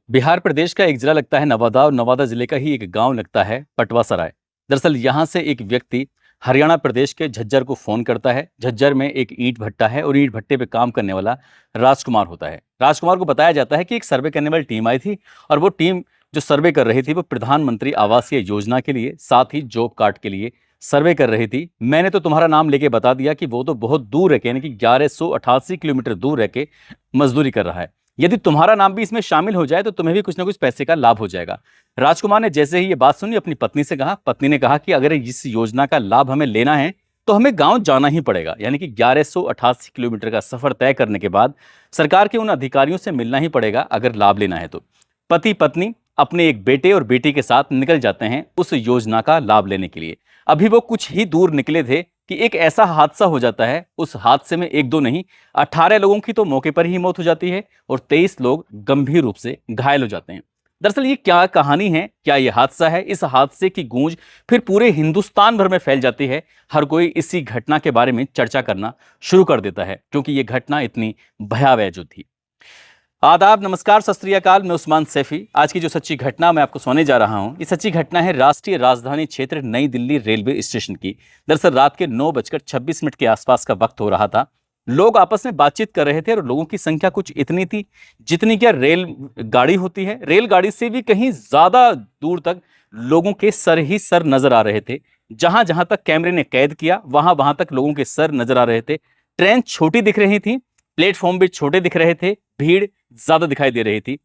बिहार प्रदेश का एक जिला लगता है नवादा और नवादा जिले का ही एक गांव लगता है पटवासराय। दरअसल यहां से एक व्यक्ति हरियाणा प्रदेश के झज्जर को फोन करता है। झज्जर में एक ईंट भट्टा है और ईंट भट्टे पे काम करने वाला राजकुमार होता है। राजकुमार को बताया जाता है कि एक सर्वे करने वाली टीम आई थी और वो टीम जो सर्वे कर रही थी वो प्रधानमंत्री आवासीय योजना के लिए साथ ही जॉब कार्ड के लिए सर्वे कर रही थी। मैंने तो तुम्हारा नाम लेके बता दिया कि वो तो बहुत दूर रह के यानी कि 1188 किलोमीटर दूर रह के मजदूरी कर रहा है। यदि तुम्हारा नाम भी इसमें शामिल हो जाए तो तुम्हें भी कुछ ना कुछ पैसे का लाभ हो जाएगा। राजकुमार ने जैसे ही ये बात सुनी अपनी पत्नी से कहा। पत्नी ने कहा कि अगर इस योजना का लाभ हमें लेना है तो हमें गांव जाना ही पड़ेगा, यानी कि 1188 किलोमीटर का सफर तय करने के बाद सरकार के उन अधिकारियों से मिलना ही पड़ेगा अगर लाभ लेना है तो। पति पत्नी अपने एक बेटे और बेटी के साथ निकल जाते हैं उस योजना का लाभ लेने के लिए। अभी वो कुछ ही दूर निकले थे कि एक ऐसा हादसा हो जाता है। उस हादसे में एक दो नहीं 18 लोगों की तो मौके पर ही मौत हो जाती है और 23 लोग गंभीर रूप से घायल हो जाते हैं। दरअसल ये क्या कहानी है, क्या ये हादसा है? इस हादसे की गूंज फिर पूरे हिंदुस्तान भर में फैल जाती है। हर कोई इसी घटना के बारे में चर्चा करना शुरू कर देता है क्योंकि ये घटना इतनी भयावह जो थी। आदाब, नमस्कार, सत श्री अकाल। मैं उस्मान सैफी। आज की जो सच्ची घटना मैं आपको सुनाने जा रहा हूं, ये सच्ची घटना है राष्ट्रीय राजधानी क्षेत्र नई दिल्ली रेलवे स्टेशन की। दरअसल रात के 9:26 के आसपास का वक्त हो रहा था। लोग आपस में बातचीत कर रहे थे और लोगों की संख्या कुछ इतनी थी जितनी क्या रेल गाड़ी होती है। रेलगाड़ी से भी कहीं ज्यादा दूर तक लोगों के सर ही सर नजर आ रहे थे। जहां जहां तक कैमरे ने कैद किया वहां वहां तक लोगों के सर नजर आ रहे थे। ट्रेन छोटी दिख रही थी, प्लेटफॉर्म भी छोटे दिख रहे थे, भीड़ ज्यादा दिखाई दे रही थी।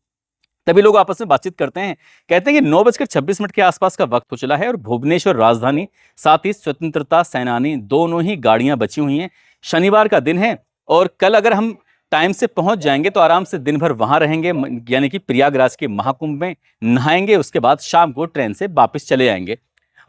तभी लोग आपस में बातचीत करते हैं, कहते हैं कि 9:26 के आसपास का वक्त हो चला है और भुवनेश्वर राजधानी साथ ही स्वतंत्रता सेनानी दोनों ही गाड़ियां बची हुई हैं। शनिवार का दिन है और कल अगर हम टाइम से पहुंच जाएंगे तो आराम से दिन भर वहां रहेंगे, यानी कि प्रयागराज के महाकुंभ में नहाएंगे, उसके बाद शाम को ट्रेन से वापस चले जाएंगे।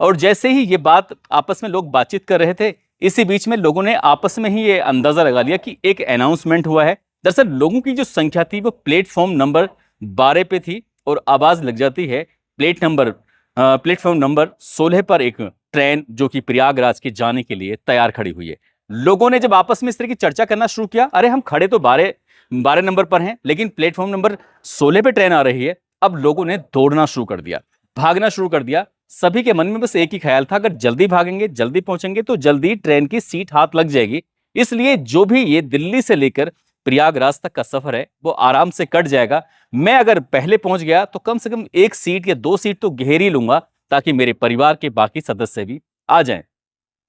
और जैसे ही ये बात आपस में लोग बातचीत कर रहे थे, इसी बीच में लोगों ने आपस में ही ये अंदाजा लगा लिया कि एक अनाउंसमेंट हुआ है। दरअसल लोगों की जो संख्या थी वो प्लेटफॉर्म नंबर 12 पे थी और आवाज लग जाती है प्लेटफॉर्म नंबर 16 पर एक ट्रेन जो कि प्रयागराज के जाने के लिए तैयार खड़ी हुई है। लोगों ने जब आपस में इस तरह की चर्चा करना शुरू किया, अरे हम खड़े तो 12 नंबर पर हैं लेकिन प्लेटफॉर्म नंबर 16 पे ट्रेन आ रही है। अब लोगों ने दौड़ना शुरू कर दिया, भागना शुरू कर दिया। सभी के मन में बस एक ही ख्याल था, अगर जल्दी भागेंगे जल्दी पहुंचेंगे तो जल्दी ट्रेन की सीट हाथ लग जाएगी। इसलिए जो भी ये दिल्ली से लेकर प्रयागराज तक का सफर है वो आराम से कट जाएगा। मैं अगर पहले पहुंच गया तो कम से कम एक सीट या दो सीट तो घेर ही लूंगा ताकि मेरे परिवार के बाकी सदस्य भी आ जाएं।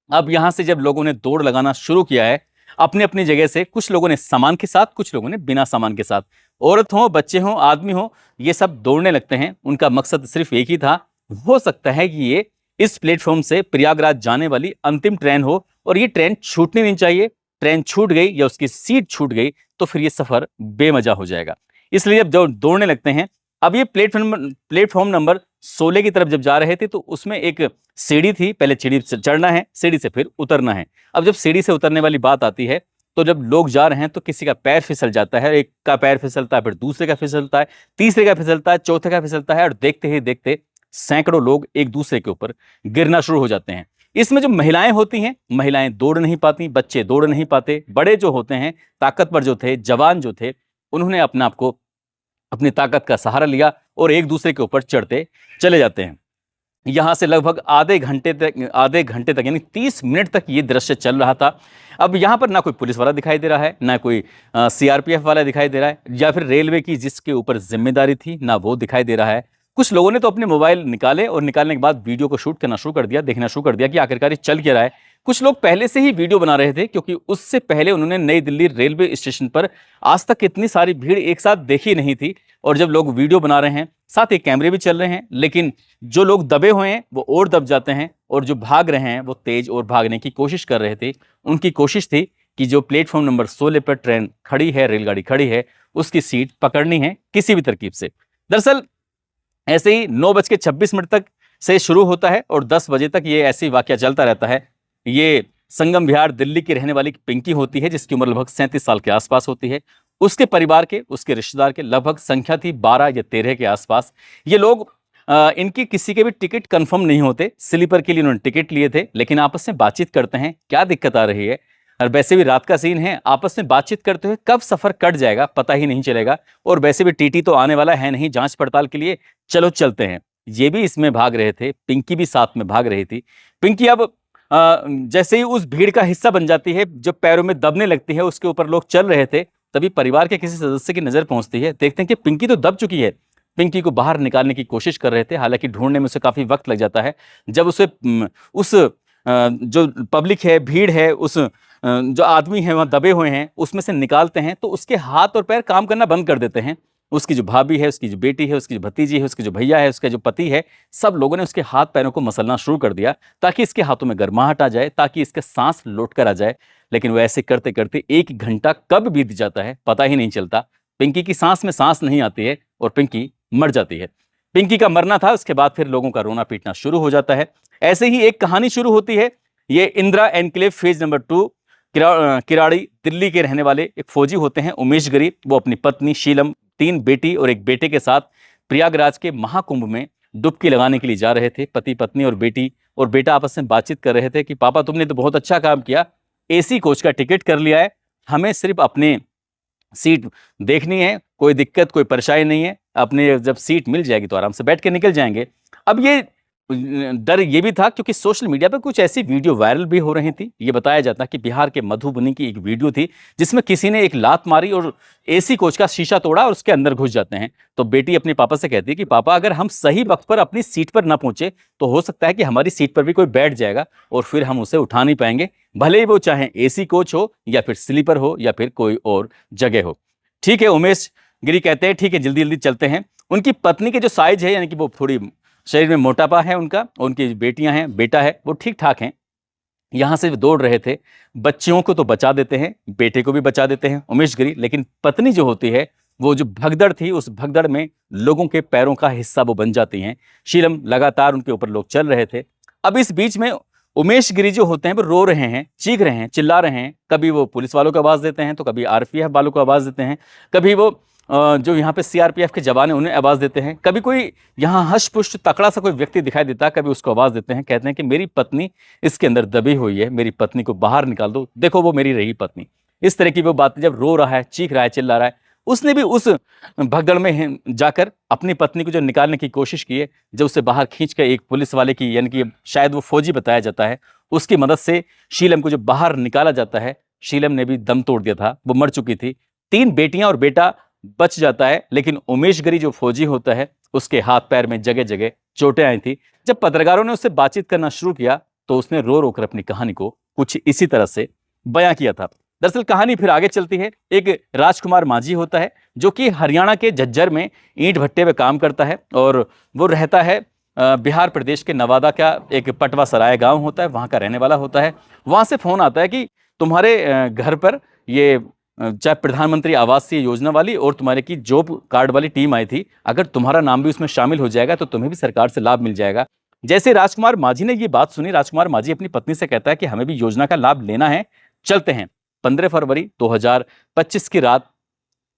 अब यहां से जब लोगों ने दौड़ लगाना शुरू किया है अपनी अपनी जगह से, कुछ लोगों ने सामान के साथ, कुछ लोगों ने बिना सामान के साथ, औरत हो, बच्चे हो, आदमी हो, ये सब दौड़ने लगते हैं। उनका मकसद सिर्फ एक ही था, हो सकता है कि ये इस प्लेटफॉर्म से प्रयागराज जाने वाली अंतिम ट्रेन हो और ये ट्रेन छूटनी नहीं चाहिए। ट्रेन छूट गई या उसकी सीट छूट गई तो फिर ये सफर बेमजा हो जाएगा। इसलिए जब जो दौड़ने लगते हैं, अब ये प्लेटफॉर्म नंबर 16 की तरफ जब जा रहे थे तो उसमें एक सीढ़ी थी, पहले सीढ़ी से चढ़ना है, सीढ़ी से फिर उतरना है। अब जब सीढ़ी से उतरने वाली बात आती है तो जब लोग जा रहे हैं तो किसी का पैर फिसल जाता है, एक का पैर फिसलता है, फिर दूसरे का फिसलता है, तीसरे का फिसलता है, चौथे का फिसलता है और देखते ही देखते सैकड़ों लोग एक दूसरे के ऊपर गिरना शुरू हो जाते हैं। इसमें जो महिलाएं होती हैं, महिलाएं दौड़ नहीं पाती, बच्चे दौड़ नहीं पाते, बड़े जो होते हैं, ताकतवर जो थे, जवान जो थे, उन्होंने अपने आप को अपनी ताकत का सहारा लिया और एक दूसरे के ऊपर चढ़ते चले जाते हैं। यहां से लगभग आधे घंटे तक यानी 30 मिनट तक ये दृश्य चल रहा था। अब यहां पर ना कोई पुलिस वाला दिखाई दे रहा है, ना कोई सीआरपीएफ वाला दिखाई दे रहा है, या फिर रेलवे की जिसके ऊपर जिम्मेदारी थी ना वो दिखाई दे रहा है। कुछ लोगों ने तो अपने मोबाइल निकाले और निकालने के बाद वीडियो को शूट करना शुरू कर दिया, देखना शुरू कर दिया कि आखिरकार ये चल क्या रहा है। कुछ लोग पहले से ही वीडियो बना रहे थे क्योंकि उससे पहले उन्होंने नई दिल्ली रेलवे स्टेशन पर आज तक इतनी सारी भीड़ एक साथ देखी नहीं थी। और जब लोग वीडियो बना रहे हैं साथ ही कैमरे भी चल रहे हैं, लेकिन जो लोग दबे हुए हैं वो और दब जाते हैं और जो भाग रहे हैं वो तेज और भागने की कोशिश कर रहे थे। उनकी कोशिश थी कि जो प्लेटफॉर्म नंबर 16 पर ट्रेन खड़ी है, रेलगाड़ी खड़ी है, उसकी सीट पकड़नी है किसी भी तरकीब से। दरअसल ऐसे ही 9:26 तक से शुरू होता है और 10 बजे तक ये ऐसे ही वाकया चलता रहता है। ये संगम विहार दिल्ली की रहने वाली पिंकी होती है जिसकी उम्र लगभग 37 साल के आसपास होती है। उसके परिवार के, उसके रिश्तेदार के लगभग संख्या थी 12 या 13 के आसपास। ये लोग इनकी किसी के भी टिकट कंफर्म नहीं होते, स्लीपर के लिए उन्होंने टिकट लिए थे, लेकिन आपस में बातचीत करते हैं क्या दिक्कत आ रही है। और वैसे भी रात का सीन है, आपस में बातचीत करते हुए कब सफर कट जाएगा पता ही नहीं चलेगा। और वैसे भी टीटी तो आने वाला है नहीं जांच पड़ताल के लिए, चलो चलते हैं। ये भी इसमें भाग रहे थे, पिंकी भी साथ में भाग रही थी। पिंकी अब जैसे ही उस भीड़ का हिस्सा बन जाती है, जब पैरों में दबने लगती है, उसके ऊपर लोग चल रहे थे, तभी परिवार के किसी सदस्य की नजर पहुंचती है। देखते हैं कि पिंकी तो दब चुकी है। पिंकी को बाहर निकालने की कोशिश कर रहे थे, हालांकि ढूंढने में उसे काफी वक्त लग जाता है। जब उसे उस जो पब्लिक है, भीड़ है, उस जो आदमी है वहां दबे हुए हैं, उसमें से निकालते हैं, तो उसके हाथ और पैर काम करना बंद कर देते हैं। उसकी जो भाभी है, उसकी जो बेटी है, उसकी जो भतीजी है, उसके जो भैया है, उसका जो पति है, सब लोगों ने उसके हाथ पैरों को मसलना शुरू कर दिया ताकि इसके हाथों में गर्माहट आ जाए, ताकि इसके सांस लौट कर आ जाए। लेकिन वो ऐसे करते करते 1 घंटा कब बीत जाता है पता ही नहीं चलता। पिंकी की सांस में सांस नहीं आती है और पिंकी मर जाती है। पिंकी का मरना था, उसके बाद फिर लोगों का रोना पीटना शुरू हो जाता है। ऐसे ही एक कहानी शुरू होती है। ये Indira enclave phase number 2 Kirari Delhi के रहने वाले एक फौजी होते हैं, उमेश गिरी। वो अपनी पत्नी शीलम, 3 बेटी और एक बेटे के साथ प्रयागराज के महाकुंभ में डुबकी लगाने के लिए जा रहे थे। पति, पत्नी और बेटी और बेटा आपस में बातचीत कर रहे थे कि पापा तुमने तो बहुत अच्छा काम किया, एसी कोच का टिकट कर लिया है, हमें सिर्फ अपने सीट देखनी है, कोई दिक्कत कोई परेशानी नहीं है, अपने जब सीट मिल जाएगी तो आराम से बैठ के निकल जाएंगे। अब ये डर ये भी था क्योंकि सोशल मीडिया पर कुछ ऐसी वीडियो वायरल भी हो रही थी। ये बताया जाता कि बिहार के मधुबनी की एक वीडियो थी जिसमें किसी ने एक लात मारी और एसी कोच का शीशा तोड़ा और उसके अंदर घुस जाते हैं। तो बेटी अपने पापा से कहती है कि पापा अगर हम सही वक्त पर अपनी सीट पर ना पहुंचे तो हो सकता है कि हमारी सीट पर भी कोई बैठ जाएगा और फिर हम उसे उठा नहीं पाएंगे, भले ही वो चाहे एसी कोच हो या फिर स्लीपर हो या फिर कोई और जगह हो। ठीक है, उमेश गिरी कहते हैं ठीक है जल्दी जल्दी चलते हैं। उनकी पत्नी के जो साइज है, यानी कि वो थोड़ी शरीर में मोटापा है उनका, उनकी बेटियां हैं, बेटा है, वो ठीक ठाक हैं। यहां से दौड़ रहे थे, बच्चियों को तो बचा देते हैं, बेटे को भी बचा देते हैं उमेश गिरी, लेकिन पत्नी जो होती है वो जो भगदड़ थी, उस भगदड़ में लोगों के पैरों का हिस्सा वो बन जाती हैं। शीलम लगातार उनके ऊपर लोग चल रहे थे। अब इस बीच में उमेश गिरी जो होते हैं वो रो रहे हैं, चीख रहे हैं, चिल्ला रहे हैं। कभी वो पुलिस वालों को आवाज देते हैं, तो कभी आरपीएफ वालों को आवाज देते हैं, कभी वो जो यहाँ पे सीआरपीएफ के जवान हैं उन्हें आवाज देते हैं, कभी कोई यहाँ हष्ट पुष्ट तकड़ा सा कोई व्यक्ति दिखाई देता है, कभी उसको आवाज देते हैं, कहते हैं कि मेरी पत्नी इसके अंदर दबी हुई है, मेरी पत्नी को बाहर निकाल दो, देखो वो मेरी रही पत्नी। इस तरह की वो बातें, जब रो रहा है, चीख रहा है, चिल्ला रहा है, उसने भी उस भगदड़ में जाकर अपनी पत्नी को जो निकालने की कोशिश की है, जब उसे बाहर खींच कर एक पुलिस वाले की, यानी कि शायद वो फौजी बताया जाता है, उसकी मदद से शीलम को जो बाहर निकाला जाता है। शीलम ने भी दम तोड़ दिया था, वो मर चुकी थी। 3 बेटियां और बेटा बच जाता है, लेकिन उमेश गिरी जो फौजी होता है उसके हाथ पैर में जगह जगह चोटें आई थी। जब पत्रकारों ने उससे बातचीत करना शुरू किया तो उसने रो रो कर अपनी कहानी को कुछ इसी तरह से बयां किया था। दरअसल कहानी फिर आगे चलती है। एक राजकुमार माझी होता है जो कि हरियाणा के झज्जर में ईंट भट्टे पे काम करता है और वो रहता है बिहार प्रदेश के नवादा का एक पटवा सराय गांव होता है, वहां का रहने वाला होता है। वहां से फोन आता है कि तुम्हारे घर पर ये चाहे प्रधानमंत्री आवास योजना वाली और तुम्हारे की जॉब कार्ड वाली टीम आई थी, अगर तुम्हारा नाम भी उसमें शामिल हो जाएगा तो तुम्हें भी सरकार से लाभ मिल जाएगा। जैसे राजकुमार माझी ने ये बात सुनी, राजकुमार माझी अपनी पत्नी से कहता है कि हमें भी योजना का लाभ लेना है, चलते हैं। 15 फरवरी 2025 की रात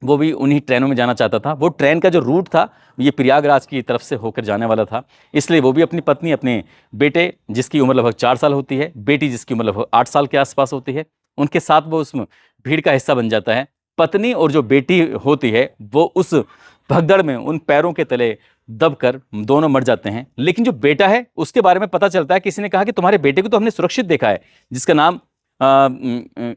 वो भी उन्हीं ट्रेनों में जाना चाहता था। वो ट्रेन का जो रूट था ये प्रयागराज की तरफ से होकर जाने वाला था, इसलिए वो भी अपनी पत्नी, अपने बेटे जिसकी उम्र लगभग 4 साल होती है, बेटी जिसकी उम्र लगभग 8 साल के आसपास होती है, उनके साथ वो उस भीड़ का हिस्सा बन जाता है। पत्नी और जो बेटी होती है वो उस भगदड़ में उन पैरों के तले दबकर दोनों मर जाते हैं। लेकिन जो बेटा है उसके बारे में पता चलता है, किसी ने कहा कि तुम्हारे बेटे को तो हमने सुरक्षित देखा है, जिसका नाम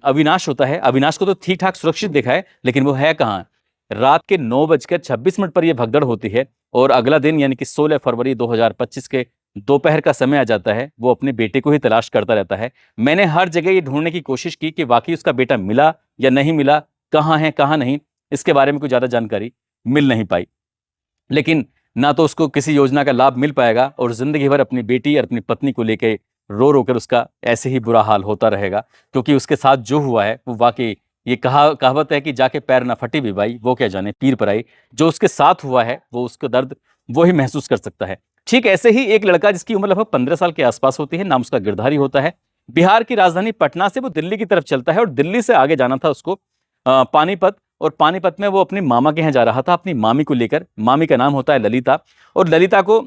अविनाश होता है, अविनाश को तो ठीक ठाक सुरक्षित देखा है, लेकिन वो है कहाँ। रात के 9:26 पर यह भगदड़ होती है और अगला दिन यानी कि 16 फरवरी 2025 के दोपहर का समय आ जाता है। वो अपने बेटे को ही तलाश करता रहता है। मैंने हर जगह ये ढूंढने की कोशिश की कि वाकई उसका बेटा मिला या नहीं मिला, कहाँ है कहाँ नहीं, इसके बारे में कोई ज़्यादा जानकारी मिल नहीं पाई। लेकिन ना तो उसको किसी योजना का लाभ मिल पाएगा और जिंदगी भर अपनी बेटी और अपनी पत्नी को लेकर रो रो कर उसका ऐसे ही बुरा हाल होता रहेगा, क्योंकि उसके साथ जो हुआ है वो वाकई, ये कहावत है कि जाके पैर ना फटी भी भाई, वो क्या जाने पीर पर आई। जो उसके साथ हुआ है वो उसका दर्द वो ही महसूस कर सकता है। ठीक ऐसे ही एक लड़का जिसकी उम्र लगभग 15 साल के आसपास होती है, नाम उसका गिरधारी होता है। बिहार की राजधानी पटना से वो दिल्ली की तरफ चलता है और दिल्ली से आगे जाना था उसको पानीपत, और पानीपत में वो अपनी मामा के यहाँ जा रहा था अपनी मामी को लेकर। मामी का नाम होता है ललिता, और ललिता को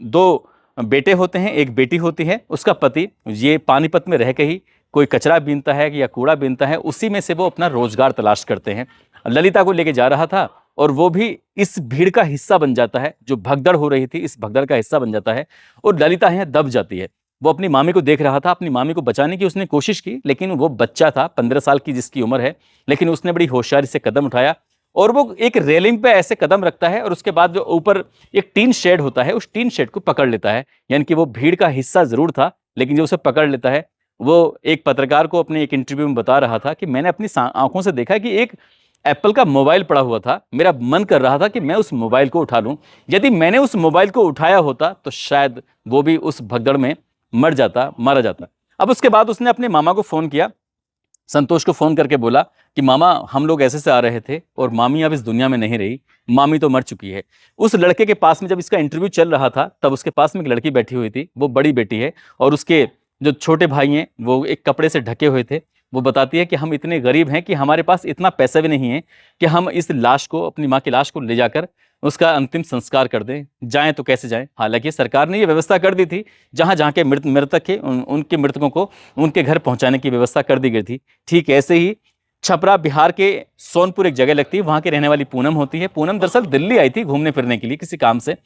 2 बेटे होते हैं, एक बेटी होती है। उसका पति ये पानीपत में रह के ही कोई कचरा बीनता है या कूड़ा बीनता है, उसी में से वो अपना रोजगार तलाश करते हैं। ललिता को लेके जा रहा था और वो भी इस भीड़ का हिस्सा बन जाता है, जो भगदड़ हो रही थी इस भगदड़ का हिस्सा बन जाता है और ललिता यहाँ दब जाती है। वो अपनी मामी को देख रहा था, अपनी मामी को बचाने की उसने कोशिश की, लेकिन वो बच्चा था 15 साल की जिसकी उम्र है, लेकिन उसने बड़ी होशियारी से कदम उठाया और वो एक रेलिंग पे ऐसे कदम रखता है और उसके बाद जो ऊपर एक टीन शेड होता है उस टीन शेड को पकड़ लेता है। यानी कि वो भीड़ का हिस्सा जरूर था, लेकिन जो उसे पकड़ लेता है, वो एक पत्रकार को अपने एक इंटरव्यू में बता रहा था कि मैंने अपनी आंखों से देखा कि एक एप्पल का मोबाइल पड़ा हुआ था, मेरा मन कर रहा था कि मैं उस मोबाइल को उठा लूं। यदि मैंने उस मोबाइल को उठाया होता तो शायद वो भी उस भगदड़ में मर जाता, मारा जाता। अब उसके बाद उसने अपने मामा को फोन किया, संतोष को फोन करके बोला कि मामा हम लोग ऐसे से आ रहे थे और मामी अब इस दुनिया में नहीं रही, मामी तो मर चुकी है। उस लड़के के पास में जब इसका इंटरव्यू चल रहा था तब उसके पास में एक लड़की बैठी हुई थी, वो बड़ी बेटी है और उसके जो छोटे भाई हैं वो एक कपड़े से ढके हुए थे। वो बताती है कि हम इतने गरीब हैं कि हमारे पास इतना पैसा भी नहीं है कि हम इस लाश को, अपनी माँ की लाश को ले जाकर उसका अंतिम संस्कार कर दें, जाएं तो कैसे जाएं। हालांकि सरकार ने ये व्यवस्था कर दी थी, जहां जहां के मृतक है उनके मृतकों को उनके घर पहुंचाने की व्यवस्था कर दी गई थी। ठीक ऐसे ही छपरा बिहार के सोनपुर एक जगह लगती है, वहां के रहने वाली पूनम होती है। पूनम दरअसल दिल्ली आई थी घूमने फिरने के लिए किसी काम से,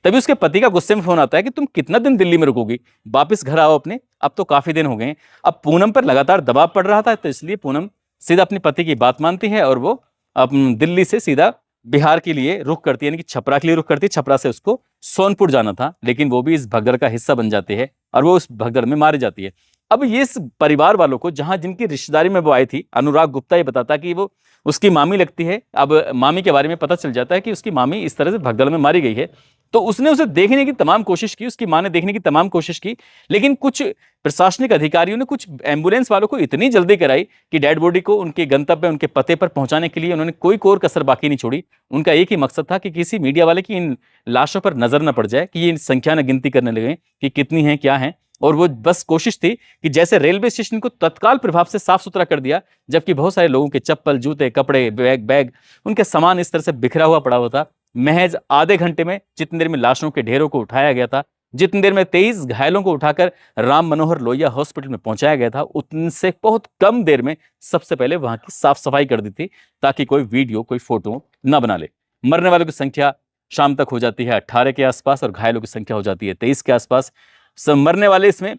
तभी उसके पति का गुस्से में फोन आता है कि तुम कितना दिन दिल्ली में रुकोगी, वापस घर आओ अपने, अब तो काफी दिन हो गए। अब पूनम पर लगातार दबाव पड़ रहा था, तो इसलिए पूनम सीधा अपने पति की बात मानती है और वो दिल्ली से सीधा बिहार के लिए रुख करती है, यानी कि छपरा के लिए रुख करती है। छपरा से उसको सोनपुर जाना था, लेकिन वो भी इस भगदड़ का हिस्सा बन जाते हैं और वो उस भगदड़ में मारी जाती है। अब ये इस परिवार वालों को, जहां जिनकी रिश्तेदारी में वो आई थी, अनुराग गुप्ता ये बताता कि वो उसकी मामी लगती है। अब मामी के बारे में पता चल जाता है कि उसकी मामी इस तरह से भगदड़ में मारी गई है, तो उसने उसे देखने की तमाम कोशिश की, उसकी मां ने देखने की तमाम कोशिश की, लेकिन कुछ प्रशासनिक अधिकारियों ने, कुछ एम्बुलेंस वालों को इतनी जल्दी कराई कि डेड बॉडी को उनके गंतव्य, उनके पते पर पहुंचाने के लिए उन्होंने कोई कोर कसर बाकी नहीं छोड़ी। उनका एक ही मकसद था कि किसी मीडिया वाले की इन लाशों पर नजर न पड़ जाए, कि ये संख्या न गिनती करने लगे कि कितनी है क्या है। और वो बस कोशिश थी कि जैसे रेलवे स्टेशन को तत्काल प्रभाव से साफ सुथरा कर दिया, जबकि बहुत सारे लोगों के चप्पल, जूते, कपड़े, बैग उनके सामान इस तरह से बिखरा हुआ पड़ा हुआ था। महज आधे घंटे में, जितनी देर में लाशों के ढेरों को उठाया गया था, जितनी देर में 23 घायलों को उठाकर राम मनोहर लोहिया हॉस्पिटल में पहुंचाया गया था, उनसे बहुत कम देर में सबसे पहले वहां की साफ सफाई कर दी थी, ताकि कोई वीडियो, कोई फोटो न बना ले। मरने वालों की संख्या शाम तक हो जाती है 18 के आसपास और घायलों की संख्या हो जाती है 23 के आसपास। मरने वाले इसमें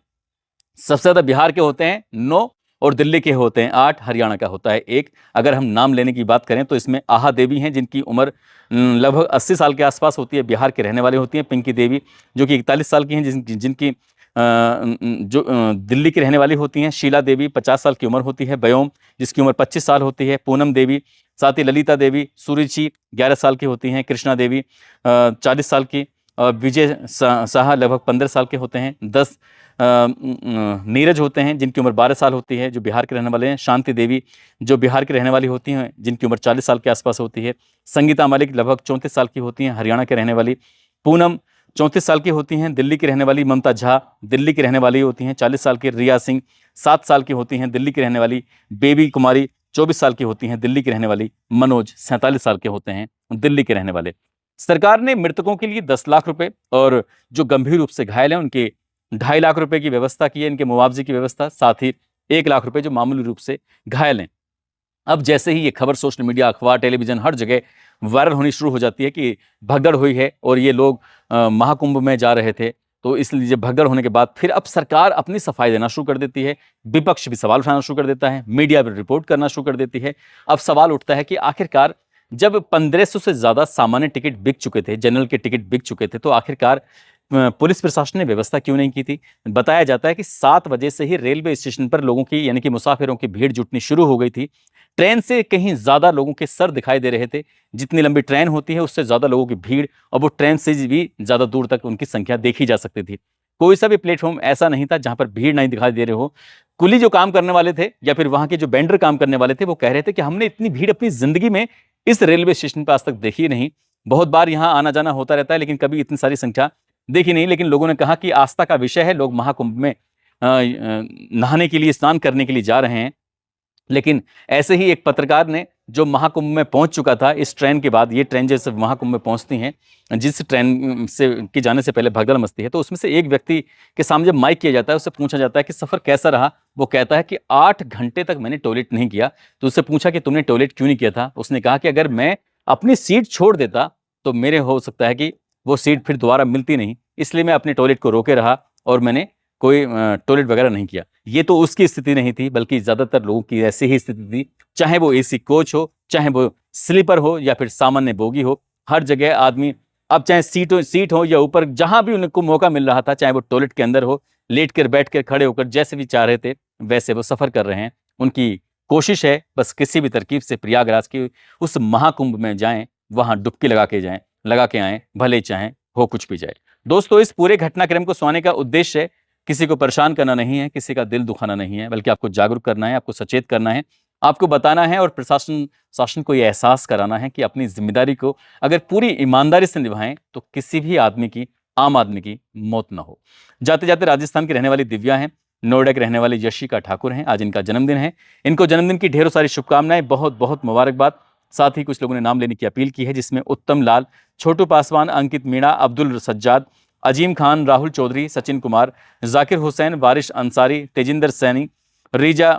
सबसे ज्यादा बिहार के होते हैं 9 और दिल्ली के होते हैं 8, हरियाणा का होता है 1। अगर हम नाम लेने की बात करें तो इसमें आहा देवी हैं, जिनकी उम्र लगभग 80 साल के आसपास होती है, बिहार के रहने वाले होती हैं। पिंकी देवी जो कि 41 साल की हैं, जिनकी दिल्ली की रहने वाली होती हैं। शीला देवी 50 साल की उम्र होती है। बयोम जिसकी उम्र 25 साल होती है। पूनम देवी, साथ ही ललिता देवी, सुरुचि 11 साल की होती हैं। कृष्णा देवी 40 साल की, विजय साहा लगभग 15 साल के होते हैं। 10 नीरज होते हैं जिनकी उम्र 12 साल होती है, जो बिहार के रहने वाले हैं। शांति देवी जो बिहार के रहने वाली होती हैं, जिनकी उम्र 40 साल के आसपास होती है। संगीता मलिक लगभग 34 साल की होती हैं, हरियाणा के रहने वाली। पूनम 34 साल की होती हैं, दिल्ली की रहने वाली। ममता झा दिल्ली की रहने वाली होती हैं, 40 साल की। रिया सिंह 7 साल की होती हैं, दिल्ली की रहने वाली। बेबी कुमारी 24 साल की होती हैं, दिल्ली की रहने वाली। मनोज 47 साल के होते हैं, दिल्ली के रहने वाले। सरकार ने मृतकों के लिए 10 लाख रुपए और जो गंभीर रूप से घायल हैं उनके 2.5 लाख रुपए की व्यवस्था की है, इनके मुआवजे की व्यवस्था, साथ ही 1 लाख रुपए जो मामूली रूप से घायल हैं। अब जैसे ही ये खबर सोशल मीडिया, अखबार, टेलीविजन हर जगह वायरल होनी शुरू हो जाती है कि भगदड़ हुई है और ये लोग महाकुंभ में जा रहे थे, तो इसलिए जब भगदड़ होने के बाद फिर अब सरकार अपनी सफाई देना शुरू कर देती है, विपक्ष भी सवाल उठाना शुरू कर देता है, मीडिया भी रिपोर्ट करना शुरू कर देती है। अब सवाल उठता है कि आखिरकार जब 1500 से ज्यादा सामान्य टिकट बिक चुके थे, जनरल के टिकट बिक चुके थे, तो आखिरकार पुलिस प्रशासन ने व्यवस्था क्यों नहीं की थी। बताया जाता है कि 7 बजे से ही रेलवे स्टेशन पर लोगों की, यानी कि मुसाफिरों की भीड़ जुटनी शुरू हो गई थी। ट्रेन से कहीं ज्यादा लोगों के सर दिखाई दे रहे थे। जितनी लंबी ट्रेन होती है उससे ज्यादा लोगों की भीड़, और वो ट्रेन से भी ज्यादा दूर तक उनकी संख्या देखी जा सकती थी। कोई सा भी प्लेटफॉर्म ऐसा नहीं था जहां पर भीड़ नहीं दिखाई दे रहे हो। कुली जो काम करने वाले थे या फिर वहां के जो बेंडर काम करने वाले थे, वो कह रहे थे कि हमने इतनी भीड़ अपनी जिंदगी में इस रेलवे स्टेशन पर आज तक देखी नहीं। बहुत बार यहाँ आना जाना होता रहता है, लेकिन कभी इतनी सारी संख्या देखी नहीं। लेकिन लोगों ने कहा कि आस्था का विषय है, लोग महाकुंभ में नहाने के लिए, स्नान करने के लिए जा रहे हैं। लेकिन ऐसे ही एक पत्रकार ने जो महाकुंभ में पहुंच चुका था इस ट्रेन के बाद। ये ट्रेन जैसे महाकुंभ में पहुंचती हैं, जिस ट्रेन से के जाने से पहले भगदड़ मचती है, तो उसमें से एक व्यक्ति के सामने जब माइक किया जाता है, उससे पूछा जाता है कि सफ़र कैसा रहा। वो कहता है कि 8 घंटे तक मैंने टॉयलेट नहीं किया। तो उससे पूछा कि तुमने टॉयलेट क्यों नहीं किया था? उसने कहा कि अगर मैं अपनी सीट छोड़ देता तो मेरे हो सकता है कि वो सीट फिर दोबारा मिलती नहीं, इसलिए मैं अपने टॉयलेट को रोके रहा और मैंने कोई टॉयलेट वगैरह नहीं किया। ये तो उसकी स्थिति नहीं थी, बल्कि ज़्यादातर लोगों की ऐसी ही स्थिति थी, चाहे वो एसी कोच हो, चाहे वो स्लीपर हो या फिर सामान्य बोगी हो। हर जगह आदमी, अब चाहे सीट हो या ऊपर, जहां भी उनको मौका मिल रहा था, चाहे वो टॉयलेट के अंदर हो, लेट कर, बैठ कर, खड़े होकर, जैसे भी चाह रहे थे वैसे वो सफर कर रहे हैं। उनकी कोशिश है बस किसी भी तरकीब से प्रयागराज की उस महाकुंभ में जाएं, वहां डुबकी लगा के आएं, भले चाहें हो कुछ भी जाए। दोस्तों, इस पूरे घटनाक्रम को सुनाने का उद्देश्य किसी को परेशान करना नहीं है, किसी का दिल दुखाना नहीं है, बल्कि आपको जागरूक करना है, आपको सचेत करना है, आपको बताना है और शासन को यह एहसास कराना है कि अपनी जिम्मेदारी को अगर पूरी ईमानदारी से निभाएं तो किसी भी आम आदमी की मौत ना हो। जाते जाते राजस्थान की रहने वाली दिव्या हैं, नोएडा के रहने वाली यशिका ठाकुर हैं। आज इनका जन्मदिन है। इनको जन्मदिन की ढेरों सारी शुभकामनाएं, बहुत बहुत मुबारकबाद। साथ ही कुछ लोगों ने नाम लेने की अपील की है, जिसमें उत्तम लाल, छोटू पासवान, अंकित मीणा, अब्दुल सज्जाद, अजीम खान, राहुल चौधरी, सचिन कुमार, जाकिर हुसैन, वारिश अंसारी, तेजिंदर सैनी, रीजा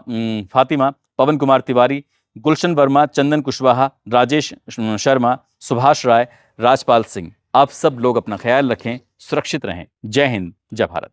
फातिमा, पवन कुमार तिवारी, गुलशन वर्मा, चंदन कुशवाहा, राजेश शर्मा, सुभाष राय, राजपाल सिंह। आप सब लोग अपना ख्याल रखें, सुरक्षित रहें। जय हिंद, जय भारत।